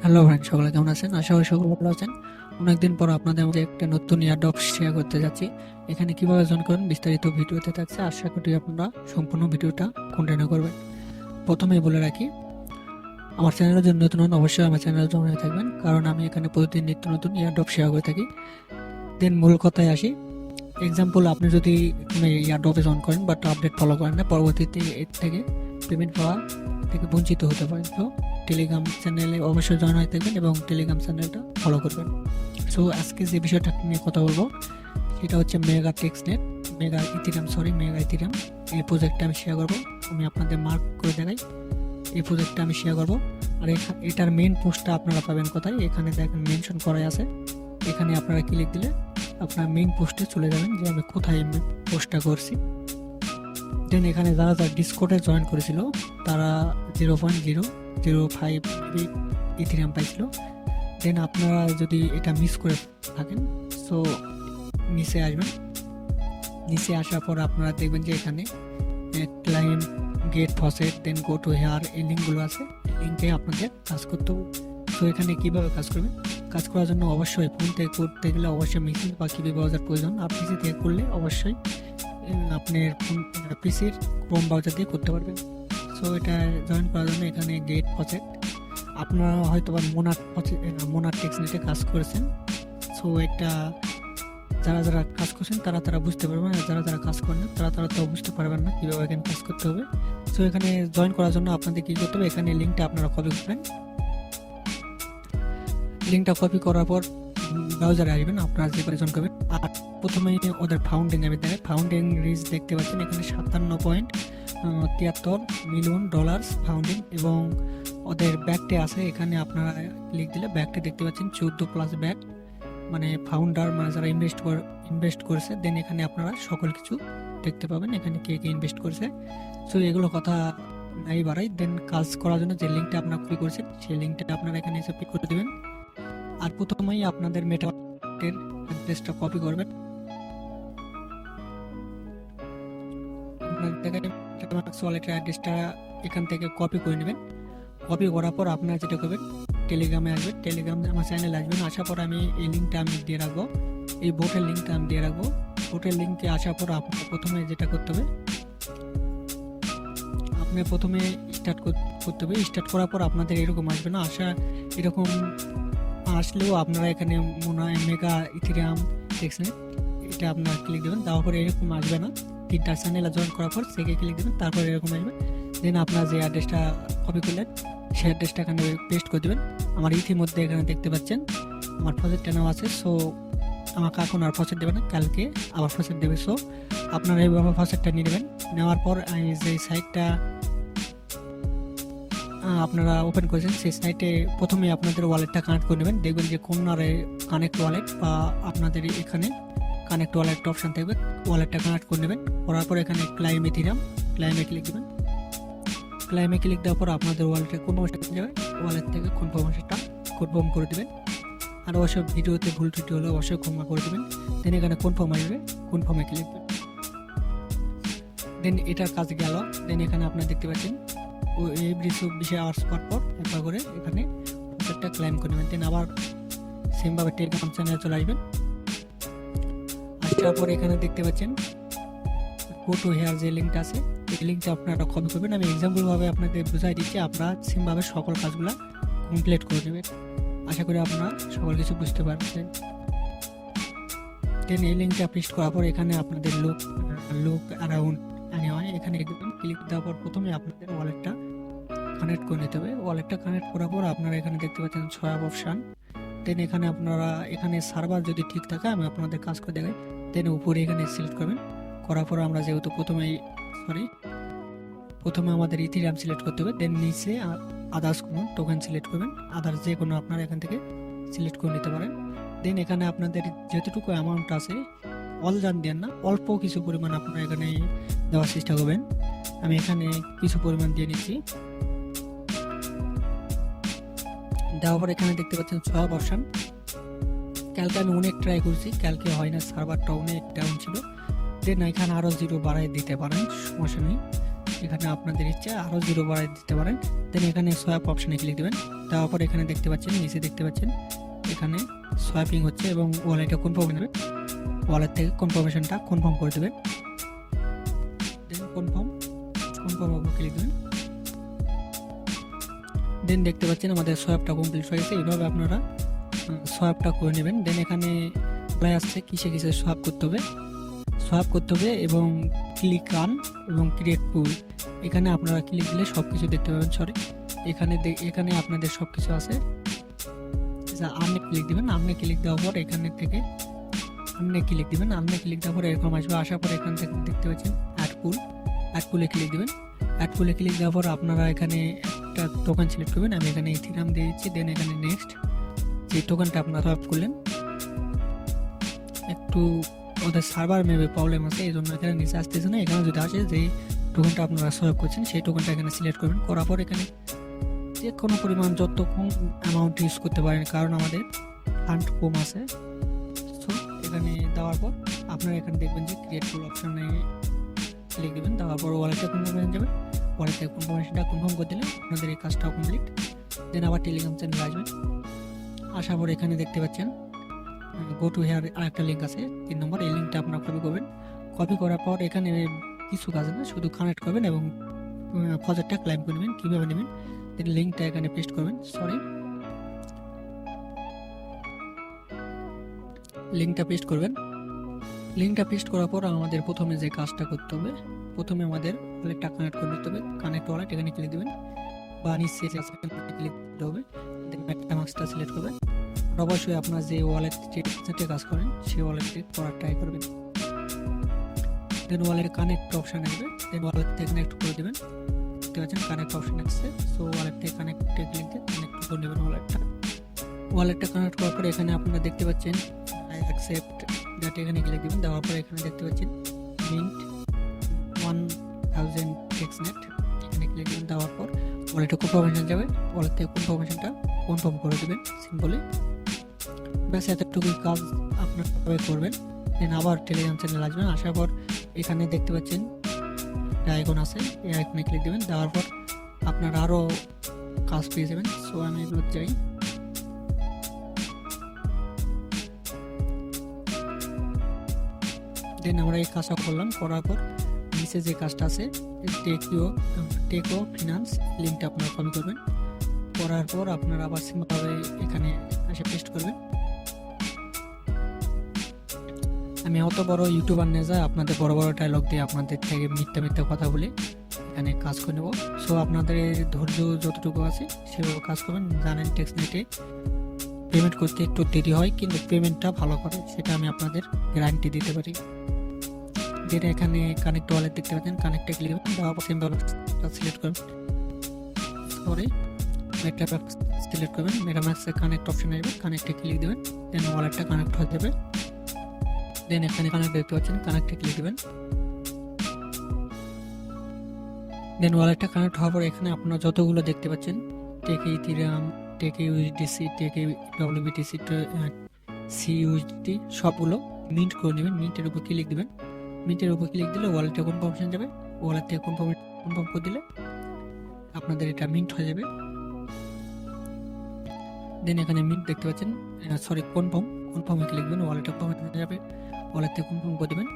Hello friend, সকলে কেমন আছেন? আশা করি সকলে ভালো আছেন। অনেকদিন পর আপনাদের মধ্যে একটা নতুন এয়ারড্রপ শেয়ার করতে যাচ্ছি। এখানে কিভাবে জয়েন করেন বিস্তারিত ভিডিওতে থাকছে। আশা করি আপনারা সম্পূর্ণ ভিডিওটা কন্টিনিউ করবেন। প্রথমেই বলে রাখি, আমার চ্যানেলের জন্য নতুন হন অবশ্যই আমার চ্যানেলে জয়েন হয়ে থাকবেন, কারণ আমি এখানে প্রতিদিন নিত্য নতুন এয়ারড্রপ শেয়ার করে থাকি। দেন মূল কথায় আসি। এক্সাম্পল, আপনি যদি কোনো এয়ারড্রপে জয়েন করেন বাট আপডেট ফলো করেন না, পরবর্তীতে এর থেকে পেমেন্ট পাওয়া থেকে বঞ্চিত হতে পারেন। তো টেলিগ্রাম চ্যানেলে অবশ্যই জয়েন হয়ে থাকবেন এবং টেলিগ্রাম চ্যানেলটা ফলো করবেন। সো আজকে যে বিষয়টা নিয়ে কথা বলবো সেটা হচ্ছে মেগা টেক্সনেট, মেগা ইথিরিয়াম। এই প্রজেক্টটা আমি শেয়ার করবো। আমি আপনাদের মার্ক করে দেখাই, এই প্রজেক্টটা আমি শেয়ার করবো। আর এটার মেন পোস্টটা আপনারা পাবেন কোথায়? এখানে দেখেন মেনশন করাই আছে। এখানে আপনারা ক্লিক দিলে আপনার মেইন পোস্টে চলে যাবেন যে আমি কোথায় পোস্টটা করছি। দেন এখানে যারা যারা ডিসকর্ডে জয়েন করেছিল তারা 0.005 ইথিরিয়াম পাইছিল। দেন আপনারা যদি এটা মিস করে থাকেন, সো নিচে আসবেন। নিচে আসার পর আপনারা দেখবেন যে এখানে claim, get faucet, then go to here, এই লিঙ্কগুলো আছে। লিঙ্কে আপনাদের কাজ করতে হবে। তো এখানে কীভাবে কাজ করবেন? কাজ করার জন্য অবশ্যই ফোন থেকে করতে গেলে অবশ্যই মেশিন বা কিবি ব্রাউজার প্রয়োজন। আর পিসি থেকে করলে অবশ্যই আপনার পিসির ক্রোম ব্রাউজার দিয়ে করতে পারবেন। সো এটা জয়েন করার জন্য এখানে গেট প্রজেক্ট, আপনারা হয়তো বা মোনার টেক্সনেটে কাজ করেছেন। সো এটা যারা যারা কাজ করছেন তারা বুঝতে পারবেন, আর যারা যারা কাজ করেন না তারা তো বুঝতে পারবেন না কীভাবে এখানে কাজ করতে হবে। সো এখানে জয়েন করার জন্য আপনাদের কী করতে হবে? এখানে লিঙ্কটা আপনারা কপি করবেন। লিঙ্কটা কপি করার পর ব্রাউজারে আসবেন, আপনারা যে পরিচালনা করবেন। আর প্রথমেই ওদের ফাউন্ডিং আমি দেখেন, ফাউন্ডিং রিচ দেখতে পাচ্ছেন এখানে 57.73 মিলিয়ন ডলার ফাউন্ডিং, এবং ওদের ব্যাকটে আছে। এখানে আপনারা ক্লিক দিলে ব্যাকটে দেখতে পাচ্ছেন 14+ ব্যাক, মানে ফাউন্ডার, মানে যারা ইনভেস্ট করেছে। দেন এখানে আপনারা সকল কিছু দেখতে পাবেন, এখানে কে কে ইনভেস্ট করেছে। সো এগুলো কথা নাই বাড়াই। দেন কাজ করার জন্য যে লিঙ্কটা আপনারা কপি করেছেন সেই লিঙ্কটা আপনারা এখানে এসে পিক করে দেবেন। আর প্রথমেই আপনাদের মেটামাস্কের অ্যাড্রেসটা কপি করবেন। আপনার দেখেন মেটামাস্ক ওয়ালেটের অ্যাড্রেসটা এখান থেকে কপি করে নেবেন। কপি করার পর আপনারা যেটা করবেন, টেলিগ্রামে আসবেন। টেলিগ্রামে আমার চ্যানেলে আসবেন। আসার পর আমি এই লিঙ্কটা আমি দিয়ে রাখবো, এই বোটের লিঙ্কটা আমি দিয়ে রাখবো। বোটের লিঙ্কে আসার পর আপনার প্রথমে যেটা করতে হবে, আপনি প্রথমে স্টার্ট করতে হবে। স্টার্ট করার পর আপনাদের এরকম আসবে না, এরকম আসলেও আপনারা এখানে মনে হয় মেগা ইথিরিয়াম টেক্সনেট, এটা আপনারা ক্লিক দেবেন। তারপরে এরকম আসবে না। 3টা চ্যানেলে জয়েন করার পর সেকে ক্লিক দেবেন, তারপর এরকম আসবে। দেন আপনারা যে অ্যাড্রেসটা কপি করলেন সেই অ্যাড্রেসটা এখানে পেস্ট করে দেবেন। আমার ইতিমধ্যে এখানে দেখতে পাচ্ছেন আমার প্রজেক্টটা নেওয়া আছে। সো আমাকে এখন আর প্রজেক্ট দেবে না, কালকে আবার প্রজেক্ট দেবে। সো আপনারা এইভাবে প্রজেক্টটা নিয়ে নেবেন। নেওয়ার পর যে সাইটটা আপনারা ওপেন করেছেন সেই সাইটে প্রথমে আপনাদের ওয়ালেটটা কানেক্ট করে নেবেন। দেখবেন যে কোনারে কানেক্ট ওয়ালেট বা আপনাদের এখানে কানেক্ট ওয়ালেট অপশান থাকবে, ওয়ালেটটা কানেক্ট করে নেবেন। করার পর এখানে ক্লাইমে ক্লিক দেবেন। ক্লাইমে ক্লিক দেওয়ার পর আপনাদের ওয়ালেটে কনফার্মেশন যাবে, ওয়ালেট থেকে কনফার্মেশনটা কনফার্ম করে দেবেন। আর অবশ্যই ভিডিওতে ভুল ত্রুটি হলে অবশ্যই ক্ষমা করে দেবেন। দেন এখানে কনফার্ম আসবে, কনফার্মে ক্লিক দেবেন। দেন এটার কাজ গেল। দেন এখানে আপনারা দেখতে পাচ্ছেন এভরি 24 আওয়ার্স পর একবার করে এখানে প্রজেক্টটা ক্লাইম করে নেবেন। দেন আবার সেমভাবে টেলিগ্রাম চ্যানেলে চলে আসবেন। আসার পর এখানে দেখতে পাচ্ছেন গো টু হেয়ার যে লিঙ্কটা আছে, এই লিঙ্কটা আপনারা কপি করবেন। আমি এক্সাম্পলভাবে আপনাদের বুঝাই দিচ্ছি, আপনারা সেমভাবে সকল কাজগুলো কমপ্লিট করে নেবেন। আশা করি আপনারা সকল কিছু বুঝতে পারছেন। দেন এই লিঙ্কটা পেস্ট করার পর এখানে আপনাদের লুক অ্যারাউন্ড এখানে ক্লিক দেওয়ার পর প্রথমে আপনাদের ওয়ালেটটা কানেক্ট করে নিতে হবে। ওয়ালেটটা কানেক্ট করার পর আপনারা এখানে দেখতে পাচ্ছেন সোয়াপ অপশান। দেন এখানে আপনারা এখানে সার্ভার যদি ঠিক থাকে আমি আপনাদের কাজ করে দেখাই। দেন উপরে এখানে সিলেক্ট করবেন। করার পর আমরা যেহেতু প্রথমে আমাদের ইথিরিয়াম সিলেক্ট করতে হবে। দেন নিচে আদার্স কোনো টোকেন সিলেক্ট করবেন, আদার্স যে কোনো আপনারা এখান থেকে সিলেক্ট করে নিতে পারেন। দেন এখানে আপনাদের যতটুকু অ্যামাউন্ট আছে অল জান দেন না, অল্প কিছু পরিমাণ আপনারা এখানে দেওয়ার চেষ্টা করবেন। আমি এখানে কিছু পরিমাণ দিয়ে নিচ্ছি। দেওয়ার পর এখানে দেখতে পাচ্ছেন সব অপশান। কালকে আমি অনেক ট্রাই করছি, কালকে হয় না, সার্ভারটা অনেক ডাউন ছিল। দেন এখানে আরও 0 বাড়াই দিতে পারেন, সমস্যা নেই। এখানে আপনাদের ইচ্ছে আরও 0 বাড়াই দিতে পারেন। দেন এখানে সোয়াপ অপশানে ক্লিক দেবেন। দেওয়ার পর এখানে দেখতে পাচ্ছেন, নিচে দেখতে পাচ্ছেন এখানে সোয়াপিং হচ্ছে এবং ওয়ালেটটা কনফার্ম নেবে। ওয়ালেট থেকে কনফার্মেশনটা কনফার্ম করে দেবেন। দেন কনফার্ম উপর ক্লিক দেবেন। দেন দেখতে পাচ্ছেন আমাদের সোয়াপটা কমপ্লিট হয়ে গেছে। এইভাবে আপনারা সোয়াপটা করে নেবেন। দেন এখানে প্রায় আসছে কিসে সোয়াপ করতে হবে এবং ক্লিক রান এবং ক্রিয়েট পুল। এখানে আপনারা ক্লিক দিলে সব কিছু দেখতে পাবেন। এখানে আপনাদের সব কিছু আছে। আর্নে ক্লিক দিবেন। আর্নে ক্লিক দেওয়ার পর এখানে থেকে আর্নে ক্লিক দিবেন। আর্নে ক্লিক দেওয়ার পর এরকম আসবে। আসার পর এখান থেকে দেখতে পাচ্ছেন অ্যাড পুলে ক্লিক দিবেন। অ্যাড পুলে ক্লিক দেওয়ার পর আপনারা এখানে একটা টোকেন সিলেক্ট করবেন। আমি এখানে ইথিরিয়াম দিয়ে দিচ্ছি। দেন এখানে নেক্সট যে টোকেনটা আপনারা সোয়াপ করলেন, একটু ওদের সার্ভার মেবি প্রবলেম আছে, এই জন্য এখানে নিচে আসতেছে না। এখানে যদি আসে যে টোকেনটা আপনারা সোয়াপ করছেন সেই টোকেনটা এখানে সিলেক্ট করবেন। করার পর এখানে যে কোনো পরিমাণ যত কম অ্যামাউন্ট ইউজ করতে পারেন, কারণ আমাদের ফান্ড কম আছে। সো এখানে দেওয়ার পর আপনারা এখানে দেখবেন যে ক্রিয়েট পুল অপশানে ক্লিক দেবেন। দেওয়ার পর ওয়ালেটটা কনফার্মেশন যাবে। ওয়ালেটে কনফার্মেশনটা কনফার্ম করে দিলে আপনাদের এই কাজটাও কমপ্লিট। দেন আবার টেলিগ্রাম চ্যানেলে আসবেন। আসার পর এখানে দেখতে পাচ্ছেন গো টু হেয়ার আরেকটা লিঙ্ক আছে 3 নম্বর। এই লিঙ্কটা আপনারা কপি করবেন। কপি করার পর এখানে কিছু কাজ না, শুধু কানেক্ট করবেন এবং প্রজেক্টটা ক্লাইম করে নেবেন। কীভাবে নেবেন, লিঙ্কটা এখানে পেস্ট করবেন। লিঙ্কটা পেস্ট করার পর আমাদের প্রথমে যে কাজটা করতে হবে, প্রথমে আমাদের ওয়ালেটটা কানেক্ট করে নিতে হবে। কানেক্ট ওয়ালেট এখানে ক্লিক দেবেন বা নিচে ক্লিক দিতে হবে। দেন মেটামাস্কটা সিলেক্ট করবেন। অবশ্যই আপনার যে ওয়ালেটে কাজ করেন সেই ওয়ালেটটি করার ট্রাই করবেন। দেন ওয়ালেটে কানেক্ট অপশান আসবে। দেন ওয়ালেট থেকে কানেক্ট করে দেবেন। দেখতে পাচ্ছেন কানেক্ট অপশান আসছে। সো ওয়ালেট থেকে কানেক্টে ক্লিক দিয়ে কানেক্ট করে নেবেন ওয়ালেটটা কানেক্ট করার পরে এখানে আপনারা দেখতে পাচ্ছেন আই অ্যাকসেপ্ট দ্যাট, এখানে ক্লিক দেবেন। দেওয়ার পরে এখানে দেখতে পাচ্ছেন মিন্ট 1000 টেক্সনেট, এখানে ক্লিক দেবেন। দেওয়ার পর ওয়ালেটে কনফার্মেশন যাবে। ওয়ালেট থেকে কনফার্মেশনটা কনফার্ম করে দেবেন সিম্পলি। ব্যাস এতটুকুই কাজ আপনারা করবেন। দেন আবার টেলিগ্রাম চ্যানেল আসবেন। আসার পর এখানে দেখতে পাচ্ছেন আইকন আছে, এই আইকনে ক্লিক দেবেন। দেওয়ার পর আপনারা আরও কাজ পেয়ে যাবেন। সো আমি এগুলো চাই। দেন আমরা এই কাজটা করলাম। করার পর নিচে যে কাজটা আছে টেকো ফিনান্স লিঙ্কটা আপনারা কপি করবেন। করার পর আপনারা আবার সিম্পলভাবে এখানে এসে পেস্ট করবেন। আমি অত বড় ইউটিউবার নিয়ে যাই আপনাদের বড় ডায়লগ দিয়ে আপনাদের থেকে মিথ্যা কথা বলে এখানে কাজ করে নেব। সো আপনাদের ধৈর্য যতটুকু আছে সেভাবে কাজ করবেন। জানেন টেক্সনেটে পেমেন্ট করতে একটু দেরি হয়, কিন্তু পেমেন্টটা ভালো করে, সেটা আমি আপনাদের গ্যারান্টি দিতে পারি। যেটা এখানে কানেক্ট ওয়ালেট দেখতে পাচ্ছেন, কানেক্টে ক্লিক করবেন। দেওয়ার পর সিলেক্ট করবেন। মেটামাস্ক সিলেক্ট করবেন। মেটামাস্কে কানেক্ট অপশন আসবে, কানেক্টে ক্লিক দেবেন। দেন ওয়ালেটটা কানেক্ট হয়ে যাবে। দেন এখানে কানেক্ট দেখতে পাচ্ছেন, কানেক্টে ক্লিক দেবেন। দেন ওয়ালেটটা কানেক্ট হওয়ার পর এখানে আপনারা যতগুলো দেখতে পাচ্ছেন টেকে ইথিরিয়াম, টেকে ইউএসডিসি, টেকে ডব্লিউবিটিসি, সিইউএসডি সবগুলো মিন্ট করে নেবেন। মিন্টের উপর ক্লিক দিবেন। মিন্টের উপর ক্লিক দিলে ওয়ালেটে কনফার্মেশন যাবে। ওয়ালেট থেকে কনফার্ম করে দিলে আপনাদের এটা মিন্ট হয়ে যাবে। দেন এখানে মিন্ট দেখতে পাচ্ছেন, কনফার্মে ক্লিক দেবেন। ওয়ালেটে কনফার্ম যাবে। ওয়ালেট থেকে কনফার্ম করে দেবেন।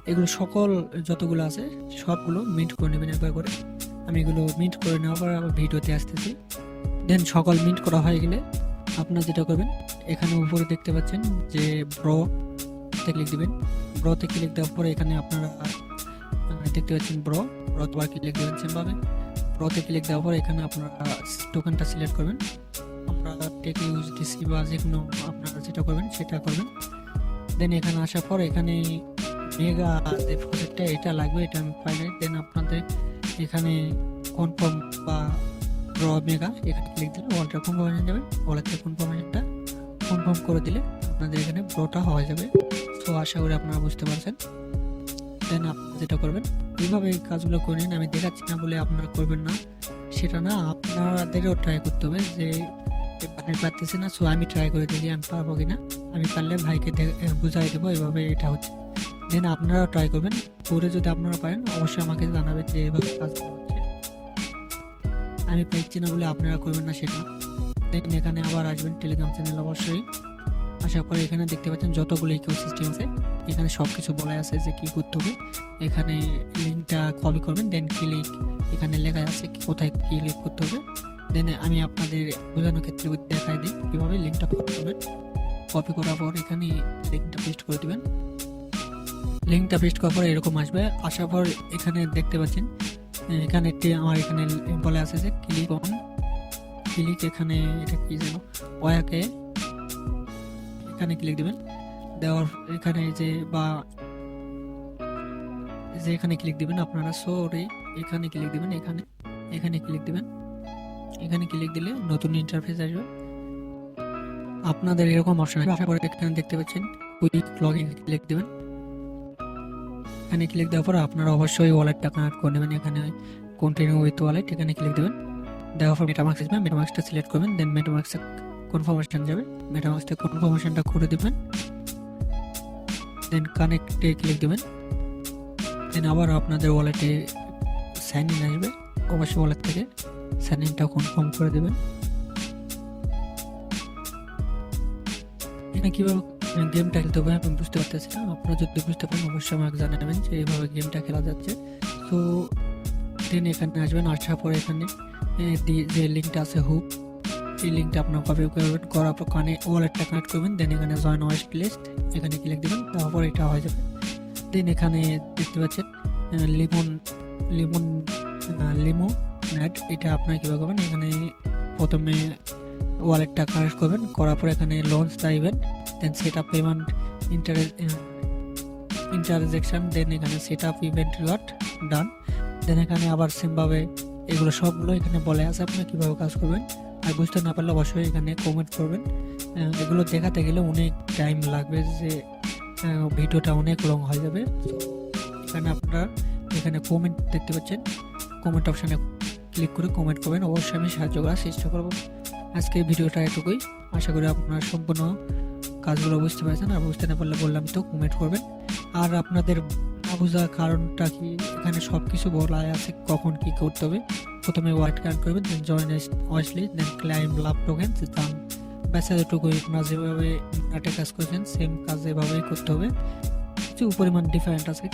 এগুলো সকল যতগুলো আছে সবগুলো মিন্ট করে নেবেন একবার করে। আমি এগুলো মিন্ট করে নেওয়ার পর আবার ভিডিওতে আসতেছি। দেন সকল মিন্ট করা হয়ে গেলে আপনারা যেটা করবেন, এখানে উপরে দেখতে পাচ্ছেন যে ব্রোতে ক্লিক দিবেন। ব্রোতে ক্লিক দেওয়ার পরে এখানে আপনারা দেখতে পাচ্ছেন ব্রোতে ক্লিক দেবেন। সেমভাবে ব্রোতে ক্লিক দেওয়ার পর এখানে আপনারা টোকেনটা সিলেক্ট করবেন। আপনারা টেকে ইউএসডিসি বা যে কোনো আপনারা যেটা করবেন সেটা করবেন। দেন এখানে আসার পর এখানে মেগা যে প্রজেক্টটা এটা লাগবে, এটা আমি পাই নাই। দেন আপনাদের এখানে কনফার্ম বা মেগা এখানে ক্লিক দিলে ওয়ালেটটা কনফার্ম হয়ে যাবে। ওয়ালেটে কনফার্মেশনটা কনফার্ম করে দিলে আপনাদের এখানে ব্রোটা হয়ে যাবে। সো আশা করি আপনারা বুঝতে পারছেন। দেন আপনারা যেটা করবেন এইভাবে এই কাজগুলো করে নিন। আমি দেখাচ্ছি না বলে আপনারা করবেন না সেটা না, আপনাদেরও ট্রাই করতে হবে। যে ভাই পারতেছে না, সো আমি ট্রাই করে দেখি আমি পারবো কিনা। আমি পারলে ভাইকে বুঝাই দেবো এভাবে এটা হচ্ছে। দেন আপনারা ট্রাই করবেন, করে যদি আপনারা পারেন অবশ্যই আমাকে জানাবেন যে এভাবে কাজ করা হচ্ছে। আমি পাইছি না বলে আপনারা করবেন না সেটা। দেন এখানে আবার আসবেন টেলিগ্রাম চ্যানেল অবশ্যই। আসার পরে এখানে দেখতে পাচ্ছেন যতগুলো ইকোসিস্টেম আছে, এখানে সব কিছু বলা আছে যে কী করতে হবে। এখানে লিঙ্কটা কপি করবেন, দেন ক্লিক, এখানে লেখা আছে কোথায় ক্লিক করতে হবে। দেন আমি আপনাদের বোঝানোর ক্ষেত্রে দেখাই দিই কীভাবে লিঙ্কটা কপি করবেন। কপি করার পর এখানে লিঙ্কটা পেস্ট করে দেবেন। লিঙ্কটা পেস্ট করার পর এরকম আসবে। আসার পর এখানে দেখতে পাচ্ছেন এখানে একটি আমার এখানে বলে আছে যে ক্লিক অন, ক্লিক, এখানে এটা কি যেন ওয়াকে, এখানে ক্লিক দিবেন। দেওয়ার এখানে যে বা যে এখানে ক্লিক দিবেন আপনারা, সরি এখানে ক্লিক দিবেন, এখানে ক্লিক দিবেন। এখানে ক্লিক দিলে নতুন ইন্টারফেস আসবে, আপনাদের এরকম অপশন আসবে। আসার পরে এখানে দেখতে পাচ্ছেন কুইক লগইন, ক্লিক দিবেন। এখানে ক্লিক দেওয়ার পর আপনারা অবশ্যই ওয়ালেটটা কানেক্ট করে নেবেন। এখানে কন্টিনিউ উইথ ওয়ালেট, এখানে ক্লিক দেবেন। দেওয়ার পর মেটামাস্ক আসবে, মেটামাস্কটা সিলেক্ট করবেন। দেন মেটামাস্ক কনফার্মেশন যাবে, মেটামাস্কটা কনফার্মেশনটা করে দেবেন। দেন কানেক্টে ক্লিক দেবেন। দেন আবার আপনাদের ওয়ালেটে সাইন ইন আসবে, অবশ্যই ওয়ালেট থেকে সাইন ইনটা কনফার্ম করে দেবেন। এখানে কীভাবে গেমটা খেলতে হবে আমি বুঝতে পারতেছি না, আপনারা যদি বুঝতে পারেন অবশ্যই আমাকে জানাবেন যে এইভাবে গেমটা খেলা যাচ্ছে। তো দেন এখানে আসবেন, আসার পরে এখানে যে লিঙ্কটা আছে হুক, এই লিঙ্কটা আপনার কপি করবেন, করার পর ওয়ালেটটা কানেক্ট করবেন। দেন এখানে জয়েন ওয়ালেট লিস্ট, এখানে ক্লিক দেবেন। তারপর এটা হয়ে যাবে। দেন এখানে দেখতে পাচ্ছেন লিমো নেট, এটা আপনার কীভাবে করবেন, এখানে প্রথমে ওয়ালেটটা কানেক্ট করবেন, করার পর এখানে launch the event, then set up payment interjection, then এখানে set up event reward done. Then এখানে আবার সেমভাবে এগুলো সবগুলো এখানে বলে আছে আপনি কীভাবে কাজ করবেন। আর বুঝতে না পারলে অবশ্যই এখানে কমেন্ট করবেন। এগুলো দেখাতে গেলে অনেক টাইম লাগবে, যে ভিডিওটা অনেক লং হয়ে যাবে। তো এখানে আপনারা এখানে কমেন্ট দেখতে পাচ্ছেন, কমেন্ট অপশানে ক্লিক করে কমেন্ট করবেন, অবশ্যই আমি সাহায্য করার চেষ্টা করব। আজকে ভিডিওটা এটুকুই, আশা করি আপনারা সম্পূর্ণ কাজগুলো বুঝতে পারছেন। আর বুঝতে না পারলে বললাম তো কমেন্ট করবেন। আর আপনাদের না বোঝার কারণটা কি, এখানে সব কিছু বলা আছে কখন কি করতে হবে। প্রথমে ওয়াইট কানেক্ট করবেন, দেন জয়েন ওয়াচলি, দেন ক্লাইম লাভ টোকেন, দাম ব্যাস এতটুকুই। আপনারা যেভাবে নেটে কাজ করছেন সেম কাজ এভাবেই করতে হবে, কিছু পরিমাণ ডিফারেন্ট আছে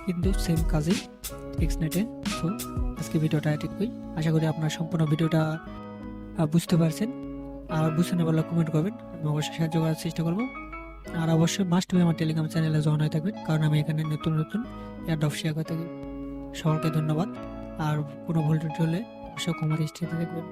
কিন্তু সেম কাজই ফিক্স নেটে। তো আজকে ভিডিওটা এটুকুই, আশা করি আপনারা সম্পূর্ণ ভিডিওটা বুঝতে পারছেন। আর বুঝতে না পারলে কমেন্ট করবেন, আমি অবশ্যই সাহায্য করার চেষ্টা করব। আর অবশ্যই মাস্ট বি আমার টেলিগ্রাম চ্যানেলে জয়েন হয়ে থাকবেন, কারণ আমি এখানে নতুন নতুন এয়ারড্রপ শেয়ার করে থাকি। সকলকে ধন্যবাদ। আর কোনো ভুল টুটি হলে অবশ্যই কমেন্ট দৃষ্টিতে দেখবেন।